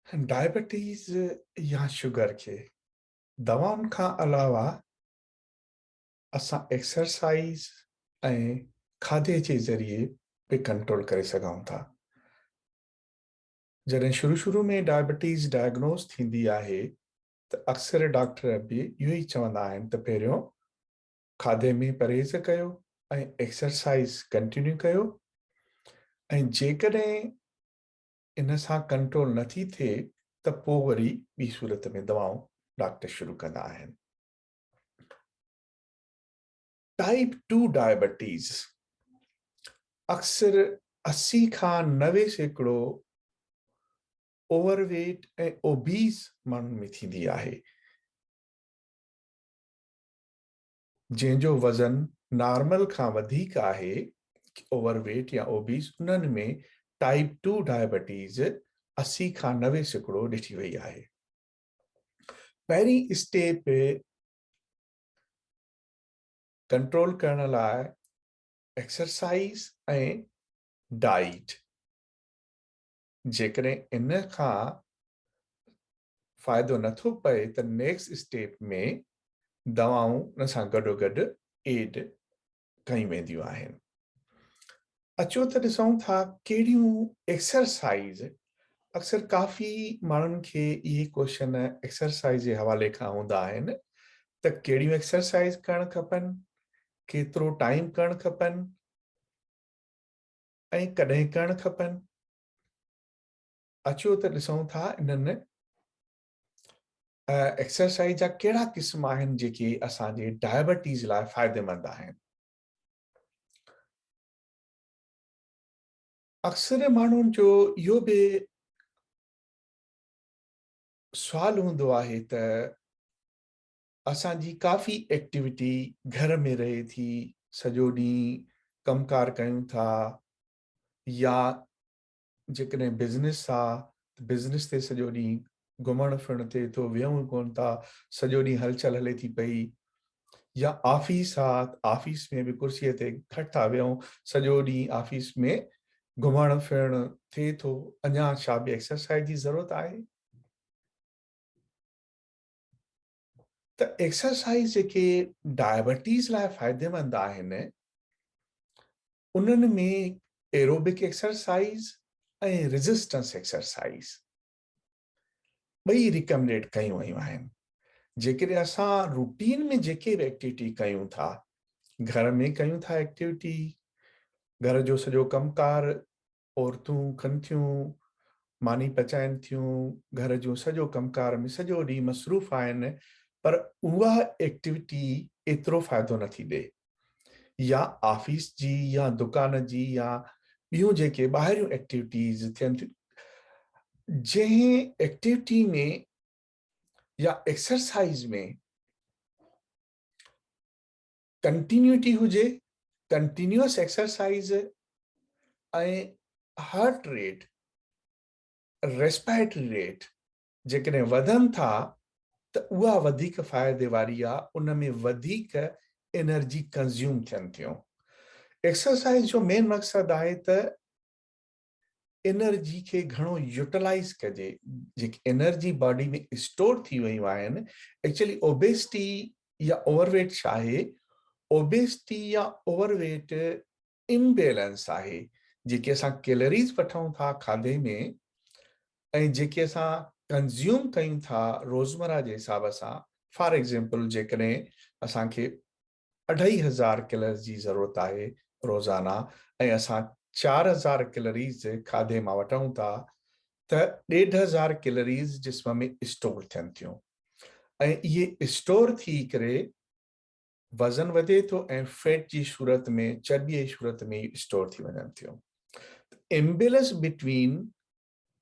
Diabetes या sugar के दवाउनि खां अलावा असां एक्सरसाइज ऐं खाधे जे ज़रिए बि कंट्रोल करे सघूं था। जॾहिं शुरू में डायबिटीज डायग्नोस थींदी आहे त अक्सर डॉक्टर बि इहो ई चवंदा आहिनि त पहिरियों खाधे में परहेज़ कयो ऐं एक्सरसाइज कंटिन्यू कयो, ऐं जेकॾहिं इन सां कंट्रोल नथी थिए त पोइ वरी ॿी सूरत में दवाऊं डॉक्टर शुरू कंदा आहिनि। टाइप 2 डायबिटीज़ अक्सर 80 खां 90% ओवरवेट ऐं ओबीस माण्हुनि में थींदी आहे, जंहिंजो वज़न नॉर्मल खां वधीक आहे, ओवरवेट या ओबीस, उन्हनि में टाइप 2 डायबिटीज़ 80 खां 90% ॾिठी वई आहे। पहिरीं स्टेप कंट्रोल करण लाइ एक्सरसाइज ऐं डाइट। जेकॾहिं इन खां फ़ाइदो नथो पए त नेक्स्ट स्टेप में दवाऊं उन सां गॾोगॾु एड कयूं वेंदियूं आहिनि। अचो त ॾिसूं था कहिड़ियूं एक्सरसाइज। अक्सर काफ़ी माण्हुनि खे इहे क्वेश्चन एक्सरसाइज जे हवाले खां हूंदा आहिनि त कहिड़ियूं एक्सरसाइज करणु खपनि, केतिरो टाइम करणु खपनि ऐं कॾहिं करणु खपनि। अचो त ॾिसूं था इन्हनि एक्सरसाइज जा कहिड़ा क़िस्म आहिनि जेके असांजे डायबिटीज़ लाइ फ़ाइदेमंद आहिनि। अक्सर माण्हुनि जो इहो बि सुवाल हूंदो आहे त असांजी काफ़ी एक्टिविटी घर में रहे थी, सॼो ॾींहुं कमकार कयूं था, या जेकॾहिं बिज़नेस आहे बिज़नेस ते सॼो ॾींहुं घुमण फिरण थिए थो, विहूं कोन था, सॼो ॾींहुं हलचल हले थी पई, या ऑफिस आहे ऑफिस में बि कुर्सीअ ते घटि था विहूं, सॼो ॾींहुं ऑफिस में घुमण फिरण थिए थो, अञा छा बि एक्सरसाइज जी ज़रूरत आहे। त एक्सरसाइज जेके डायबिटीज़ लाइ फ़ाइदेमंद आहिनि उन्हनि में एरोबिक एक्सरसाइज ऐं रेजिस्टेंस एक्सरसाइज ॿई रिकमेंडेड कयूं वयूं आहिनि। जेकॾहिं असां रूटीन में जेके बि एक्टिविटी कयूं था, घर में कयूं था एक्टिविटी, घर जो सॼो कमकार औरतूं कनि थियूं, मानी पचाइनि थियूं, घर जो सॼो कमकार में सॼो ॾींहुं मसरूफ़ आहिनि, पर उहा एक्टिविटी एतिरो फ़ाइदो नथी ॾे। या ऑफिस जी या दुकान जी या ॿियूं जेके ॿाहिरियूं एक्टिविटीज़ थियनि थियूं, जंहिं एक्टिविटी में या एक्सरसाइज में कंटिन्यूटी हुजे, कंटिन्यूअस एक्सरसाइज ऐं हार्ट रेट, रेस्पिरेटरी रेट जेकॾहिं वधनि था त उहा वधीक फ़ाइदे वारी आहे, उन में वधीक एनर्जी कंज़्यूम थियनि थियूं। एक्सरसाइज जो मेन मक़सदु आहे त एनर्जी खे घणो यूटिलाइज़ कजे, जेकी एनर्जी बॉडी में स्टोर थी वयूं आहिनि। एक्चुअली ओबेसिटी या ओवरवेट छा आहे? ओबेसिटी या ओवरवेट इम्बेलेंस आहे। जेके असां कैलोरीज़ वठूं था खाधे में ऐं जेके असां कंज़्यूम कयूं था रोज़मर्रा जे हिसाब सां, फॉर एग्ज़ाम्पल जेकॾहिं असांखे 2500 कैलोरीज़ जी ज़रूरत आहे रोज़ाना ऐं असां 4000 कैलोरीज़ खाधे मां वठूं था त 1500 कैलोरीज़ जिस्म में स्टोर थियनि थियूं, ऐं इहे स्टोर थी करे वज़न वधे थो ऐं फैट जी सूरत में, चर्बीअ जी सूरत में स्टोर थी वञनि थियूं। Imbalance between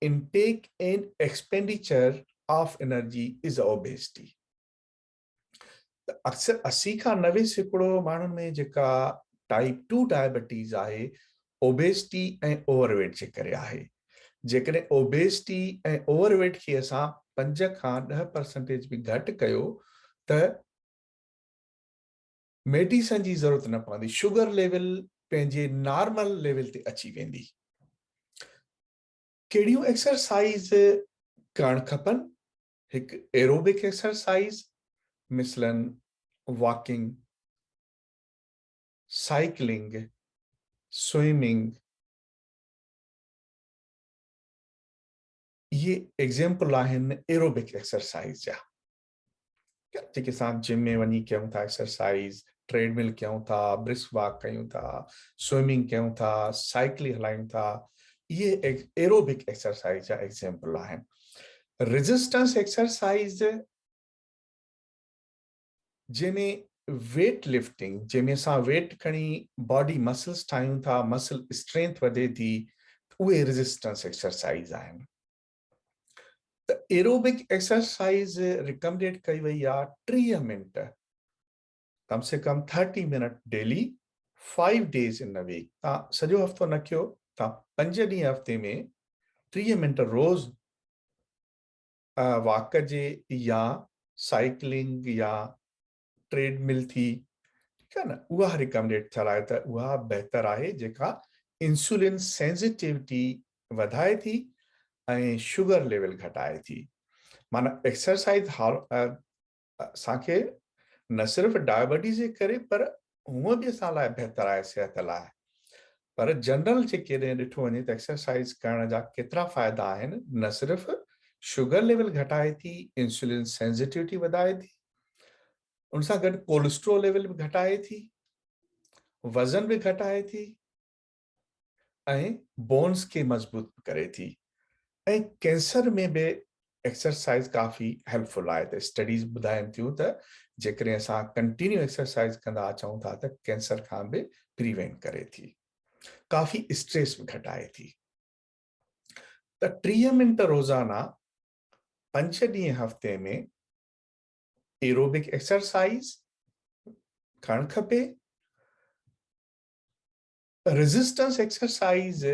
intake and expenditure of energy is obesity. अक्सर 80 खां 90% माण्हुनि में जेका टाइप 2 डायबिटीज़ आहे ओबेसिटी ऐं ओवरवेट जे करे आहे। जेकॾहिं ओबेसिटी ऐं ओवरवेट खे असां 5 खां 10% बि घटि कयो त मेडिसन जी ज़रूरत न पवंदी, शुगर लेवल पंहिंजे नॉर्मल लेवल ते अची वेंदी। कहिड़ियूं एक्सरसाइज करण खपनि। हिकु एरोबिक एक्सरसाइज मिसलन वॉकिंग, साइकिलिंग, स्विमिंग, ये एग्जाम्पल आहिनि एरोबिक एक्सरसाइज जा, जेके असां जिम में वञी कयूं था एक्सरसाइज, ट्रेडमिल कयूं था, ब्रिस्क वॉक कयूं था, स्विमिंग कयूं था, साइकिल हलायूं था, ये एरोबिक एक्सरसाइज जा एग्जाम्पल आहिनि। रेजिस्टेंस एक्सरसाइज जंहिंमें वेट लिफ्टिंग, जंहिंमें असां वेट खणी बॉडी मसल्स ठाहियूं था, मसल स्ट्रेंथ वधे थी, उहे रेजिस्टेंस एक्सरसाइज आहिनि। त एरोबिक एक्सरसाइज रिकमेंडेड कई वई आहे 30 मिनट, कम से कम 30 मिनट डेली, 5 days इन अ वीक। तव्हां सॼो हफ़्तो न कयो, तव्हां 5 ॾींहं हफ़्ते में 30 मिनट रोज़ वॉक कजे, या साइकिलिंग या ट्रेडमिल थी, ठीकु आहे न, उहा रिकमेंडेड थियल आहे। त उहा बहितर आहे, जेका इंसुलिन सेंसिटिविटी वधाए थी ऐं शुगर लेवल घटाए थी। माना एक्सरसाइज असांखे न सिर्फ़ डायबिटीज़ जे करे, पर हूअं बि असां लाइ बहितर आहे सिहत लाइ। पर जनरल जेके ॾिठो वञे त एक्सरसाइज करण जा केतिरा फ़ाइदा आहिनि। न सिर्फ़ शुगर लेवल घटाए थी, इंसुलिन सेंसिटिविटी वधाए थी, उन सां गॾु कोलेस्ट्रोल लेवल बि घटाए थी, वज़न बि घटाए थी, ऐं बोन्स खे मज़बूत करे थी, ऐं कैंसर में बि एक्सरसाइज काफ़ी हेल्पफुल आहे। त स्टडीज़ ॿुधाइनि थियूं त जेकॾहिं असां कंटिन्यू एक्सरसाइज कंदा अचूं था त कैंसर खां बि प्रिवेंट करे थी, काफ़ी स्ट्रेस बि घटाए थी। त 30 मिनट रोज़ाना 5 ॾींहं हफ़्ते में एरोबिक एक्सरसाइज करणु खपे। रेजिस्टेंस एक्सरसाइज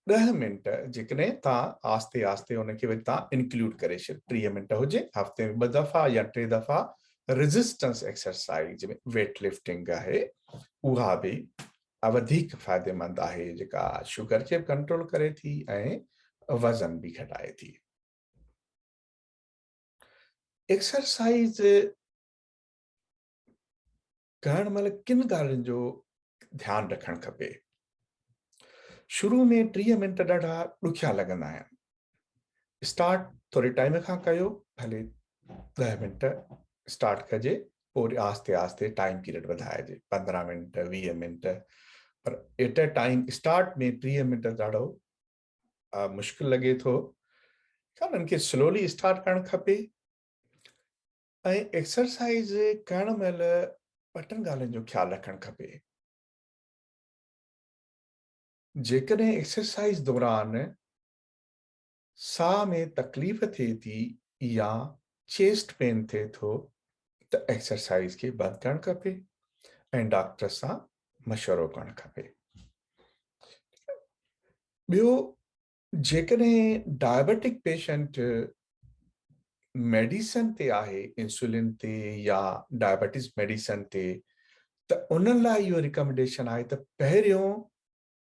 10 मिनट, जेकॾहिं तव्हां आस्ते आस्ते उनखे वरी तव्हां इंक्लूड करे छॾ, 30 मिनट हुजे, हफ़्ते में 2 दफ़ा या 3 दफ़ा रेजिस्टेंस एक्सरसाइज में वेट लिफ्टिंग आहे, उहा बि वधीक फ़ाइदेमंद आहे, जेका शुगर खे कंट्रोल करे थी ऐं वज़न बि घटाए थी। एक्सरसाइज करण महिल किन ॻाल्हियुनि जो ध्यानु रखणु खपे। शुरू में 30 मिनट ॾाढा ॾुखिया लॻंदा आहिनि। स्टार्ट थोरे टाइम खां कयो, भले 10 मिनट स्टार्ट कजे, पोइ आस्ते आस्ते टाइम पीरियड वधाइजे, 15 मिनट, 20 मिनट। पर एट अ टाइम स्टार्ट में 30 मिनट ॾाढो मुश्किल लॻे थो, उन्हनि खे स्लोली स्टार्ट करणु खपे। ऐं एक्सरसाइज करण महिल 2 ॻाल्हियुनि जो ख़्यालु रखणु खपे। जेकॾहिं एक्सरसाइज दौरान साह में तकलीफ़ थिए थी या चेस्ट पेन थिए थो, त एक्सरसाइज खे बंदि करणु खपे ऐं डॉक्टर सां मशवरो करणु खपे। ॿियो, जेकॾहिं डायबिटिक पेशेंट मेडिसिन ते आहे, इंसुलिन ते या डायबिटीज़ मेडिसिन ते, त उन्हनि लाइ इहो रिकमेंडेशन आहे त पहिरियों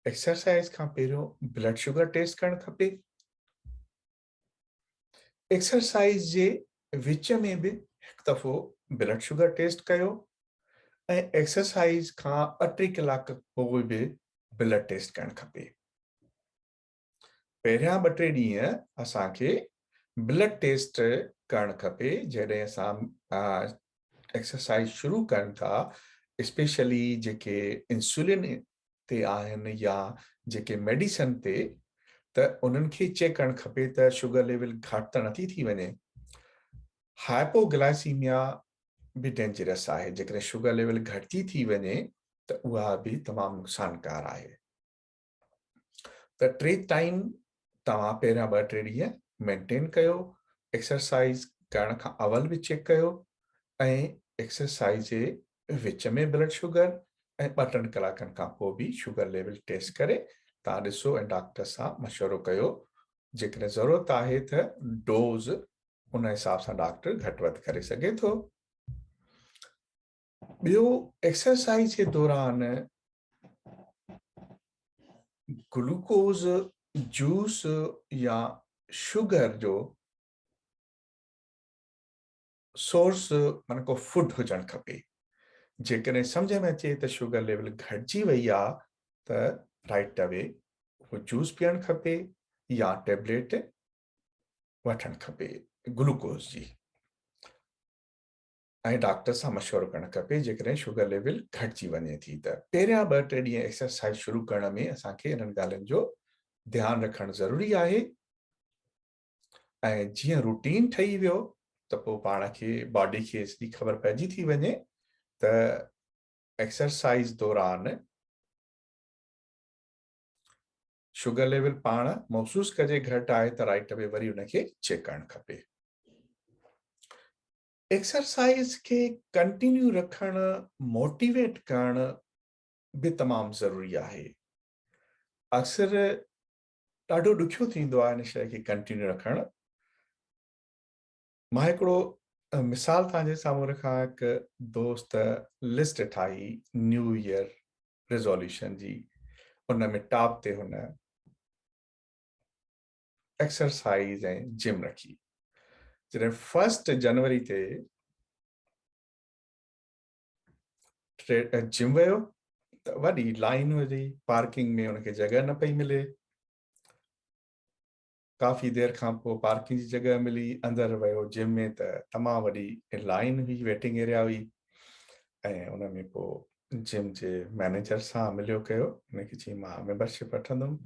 एक्सरसाइज खां पहिरियों ब्लड शुगर टेस्ट करणु खपे। एक्सरसाइज जे विच में बि हिकु दफ़ो ब्लड शुगर टेस्ट कयो, ऐं एक्सरसाइज खां 2-3 कलाक पोइ बि ब्लड टेस्ट करणु खपे। पहिरियां 2-3 ॾींहं असांखे ब्लड टेस्ट करणु खपे जॾहिं असां एक्सरसाइज शुरू कनि था, स्पेशली जेके इंसुलिन ते आहिनि या जेके मेडिसिन ते, त उन्हनि खे चेक करणु खपे त शुगर लेवल घटि त नथी थी वञे। हाइपोग्लाइसीमिया भी डेंजरस आहे, जेकॾहिं शुगर लेवल घटि थी वञे त उहा बि तमामु नुक़सानकार आहे। त 3 टाइम तव्हां पहिरियां 2-3 ॾींहं मेंटेन कयो, एक्सरसाइज करण खां अवल बि चेक कयो, ऐं एक्सरसाइज जे विच में ब्लड शुगर, ऐं 2-3 कलाकनि खां पोइ बि शुगर लेवल टेस्ट करे तव्हां ॾिसो ऐं डॉक्टर सां मशवरो कयो। जेकॾहिं ज़रूरत आहे त डोज़ उन हिसाब सां डॉक्टर घटि वधि करे सघे थो। ॿियो, एक्सरसाइज जे दौरान ग्लूकोज जूस या शुगर जो सोर्स मन को फूड हुजणु खपे। जेकॾहिं सम्झ में अचे त शुगर लेवल घटिजी वई आहे त राइट अवे वो जूस पीअणु खपे या टेबलेट वठणु खपे ग्लूकोज जी, ऐं डॉक्टर सां मशवरो करणु खपे जेकॾहिं शुगर लेवल घटिजी वञे थी त। पहिरियां 2-3 ॾींहं एक्सरसाइज शुरू करण में असांखे इन्हनि ॻाल्हियुनि जो ध्यानु रखणु ज़रूरी आहे, ऐं जीअं रूटीन ठही वियो त पोइ पाण खे बॉडी खे एतिरी ख़बर पइजी थी वञे त एक्सरसाइज दौरान शुगर लेवल पाण महसूस कजे घटि आहे त राइट अवे वरी उनखे चेक करणु खपे। एक्सरसाइज के कंटिन्यू रखण, मोटिवेट करण भी तमाम ज़रूरी आहे। अक्सर ॾाढो ॾुखियो थींदो आहे इन शइ खे कंटिन्यू रखण। मां हिकिड़ो मिसाल तव्हांजे साम्हूं रखां। हिकु दोस्त लिस्ट ठाही न्यू ईयर रिज़ोल्यूशन जी, उन में टॉप ते हुन एक्सरसाइज ऐं जिम रखी। जॾहिं 1 जनवरी ते जिम वियो त वॾी लाइन हुई, पार्किंग में उनखे जॻह न पई मिले। काफ़ी देर खां पोइ पार्किंग जी जॻह मिली, अंदरि वियो जिम में त तमामु वॾी लाइन हुई, वेटिंग एरिया हुई। ऐं उन में पोइ जिम जे मैनेजर सां मिलियो कयो, उनखे चई मां मेंबरशिप वठंदुमि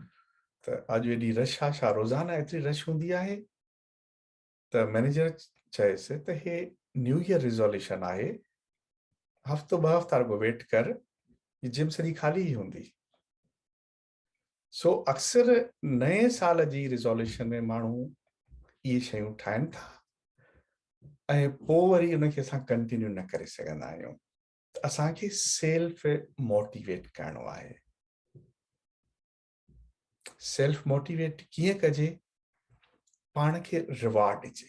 त अॼु एॾी रश आहे, छा रोज़ाना एतिरी रश हूंदी आहे? त मैनेजर चयसि त हे न्यू ईयर रिज़ोल्यूशन आहे, हफ़्तो 2 हफ़्ता रुॻो वेट कर, ये जिम सॼी ख़ाली ई हूंदी। सो अक्सर नए साल जी रिज़ोल्यूशन में माण्हू इहे शयूं ठाहिनि था ऐं पोइ वरी उनखे असां कंटिन्यू न करे सघंदा आहियूं। त असांखे सेल्फ मोटिवेट करणो आहे। सेल्फ मोटिवेट कीअं कजे? पाण खे रिवार्ड ॾिजे।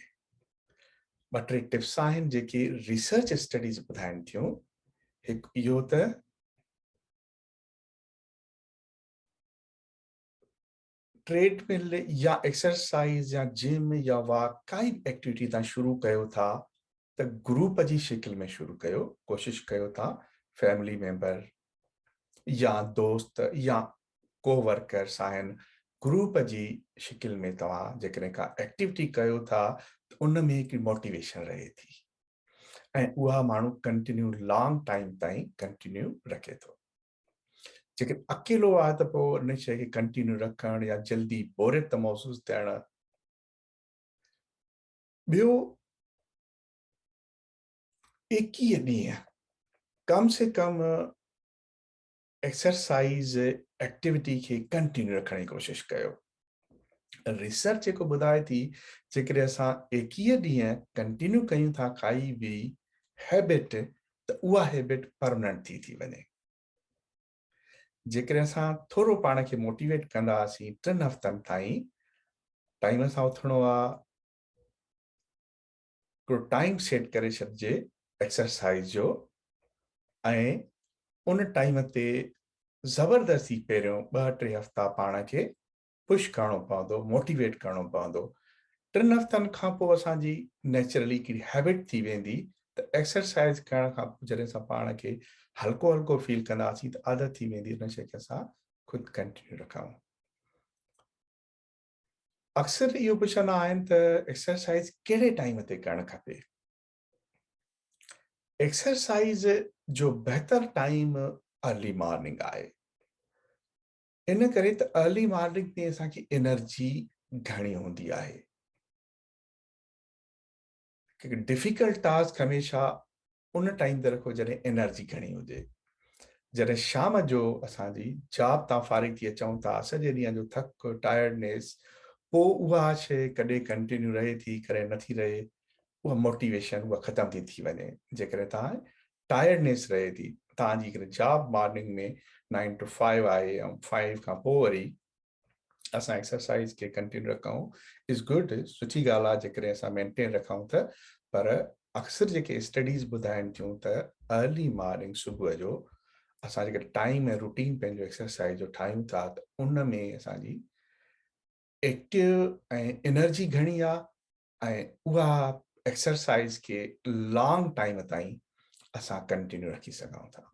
2-3 टिप्स आहिनि जेके रिसर्च स्टडीज़ ॿुधाइनि थियूं। हिकु इहो त ट्रेडमिल या एक्सरसाइज या जिम या वॉक काई बि एक्टिविटी तव्हां शुरू कयो था त ग्रुप जी शिकिल में शुरू कयो। कोशिशि कयो था फैमिली मेंबर या दोस्त या कोवर्कर्स आहिनि, ग्रुप जी शिकिल में तव्हां जेकॾहिं का एक्टिविटी कयो था त उन में हिकिड़ी मोटिवेशन रहे थी ऐं उहा माण्हू कंटिन्यू लॉन्ग टाइम ताईं कंटिन्यू रखे थो। जेकॾहिं अकेलो आहे त पोइ उन शइ खे कंटिन्यू रखणु या जल्दी बोरियत महसूसु थियणु। ॿियो, 21 ॾींहं कम से कम एक्सरसाइज एक्टिविटी खे कंटिन्यू रखण जी कोशिशि कयो। रिसर्च जेको ॿुधाए थी जेकॾहिं असां 21 ॾींहं कंटिन्यू कयूं था काई बि हैबिट त उहा हैबिट परमानेंट थी वञे। जेकॾहिं असां थोरो पाण खे मोटिवेट कंदासीं 3 हफ़्तनि ताईं, टाइम सां उथणो आहे, हिकिड़ो टाइम सेट करे छॾिजे एक्सरसाइज जो, ऐं उन टाइम ते ज़बरदस्ती पहिरियों 2-3 हफ़्ता पाण खे पुश करणो पवंदो, मोटिवेट करणो पवंदो। 3 हफ़्तनि खां पोइ असांजी नेचुरली हिकिड़ी हैबिट थी वेंदी त एक्सरसाइज करण खां पोइ जॾहिं असां पाण खे हल्को हल्को फील कंदासीं त आदत थी वेंदी उन शइ खे असां ख़ुदि कंटिन्यू रखूं। अक्सर इहो पुछंदा आहिनि त एक्सरसाइज कहिड़े टाइम ते करणु खपे? एक्सरसाइज जो बहितर टाइम अर्ली मॉर्निंग आहे। इन करे त अर्ली मॉर्निंग में असांखे एनर्जी घणी हूंदी आहे। डिफिकल्ट टास्क हमेशा उन टाइम ते रखो जॾहिं एनर्जी घणी हुजे। जॾहिं शाम जो असांजी जॉब तां फारिग थी अचूं था, सॼे ॾींहं जो थक टायर्डनेस, पोइ उहा शइ कॾहिं कंटिन्यू रहे थी, कॾहिं नथी रहे, उहा मोटिवेशन उहा ख़तम थी वञे। जेकॾहिं तव्हां टायर्डनेस रहे थी, तव्हांजी जॉब मॉर्निंग में 9 to 5 आहे ऐं 5 खां पोइ वरी असां एक्सरसाइज खे कंटिन्यू रखूं इज़ गुड, सुठी ॻाल्हि आहे जेकॾहिं असां मेंटेन रखूं त। पर अक्सर जेके स्टडीज़ ॿुधाइनि थियूं त अर्ली मॉर्निंग सुबुह जो असां जेके टाइम ऐं रूटीन पंहिंजो एक्सरसाइज जो ठाहियूं था त उन में असांजी एक्टिव ऐं एनर्जी घणी आहे ऐं उहा एक्सरसाइज के लॉन्ग टाइम ताईं असां कंटिन्यू रखी सघूं था।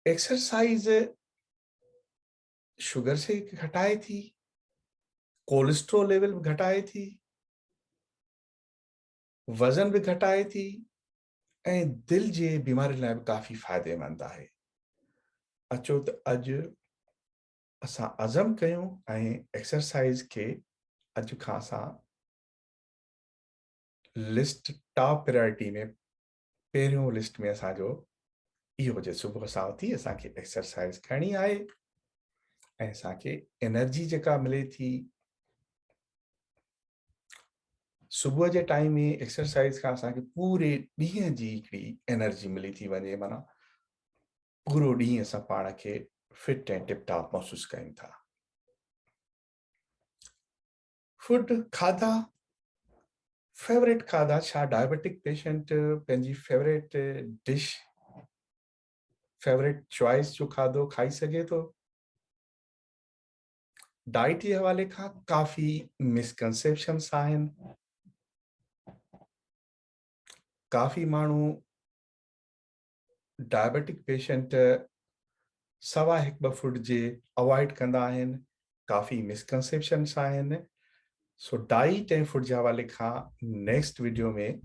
एक्सरसाइज शुगर से घटाए थी, कोलेस्ट्रॉल लेवल भी घटाए थी, वजन भी घटाए थी, ऐं दिल जे बीमारी लाइ बि काफ़ी फ़ाइदेमंद आहे। अचो त अॼु असां अज़म कयूं ऐं एक्सरसाइज खे अॼु खां असां लिस्ट टॉप प्रायोरिटी में पहिरियों लिस्ट में असांजो इहो हुजे, सुबुह सां उथी असांखे एक्सरसाइज करणी आहे ऐं असांखे एनर्जी जेका मिले थी सुबुह जे टाइम में एक्सरसाइज खां असांखे पूरे ॾींहं जी हिकिड़ी एनर्जी मिली थी वञे, माना पूरो ॾींहुं असां पाण खे फिट ऐं टिप टॉप महसूस कयूं था। फूड खाधा, फेवरेट खाधा, छा डायबिटिक पेशेंट पंहिंजी फेवरेट डिश, फेवरेट चॉइस जो खाधो खाई सघे थो? डाइट जे हवाले खां काफ़ी मिसकंसेप्शन्स आहिनि। काफ़ी माण्हू डायबिटिक पेशेंट सवा हिकु ॿ फूड जे अवॉइड कंदा आहिनि, काफ़ी मिसकंसेप्शन्स आहिनि। सो डाइट ऐं फूड जे हवाले खां नेक्स्ट वीडियो में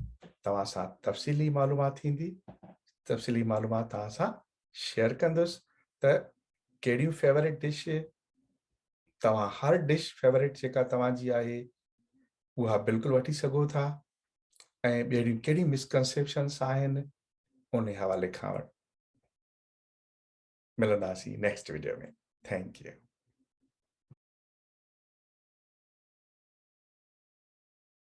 तव्हां सां तफ़सीली मालूमात थींदी, तफ़सीली मालूमात तव्हां सां शेयर कंदुसि त कहिड़ियूं फेवरेट डिश, तव्हां हर डिश फेवरेट जेका तव्हांजी आहे उहा बिल्कुलु वठी सघो था, ऐं ॿियड़ियूं कहिड़ियूं मिसकंसेप्शन्स आहिनि उन हवाले खां मिलंदासीं नेक्स्ट वीडियो में। Thank U.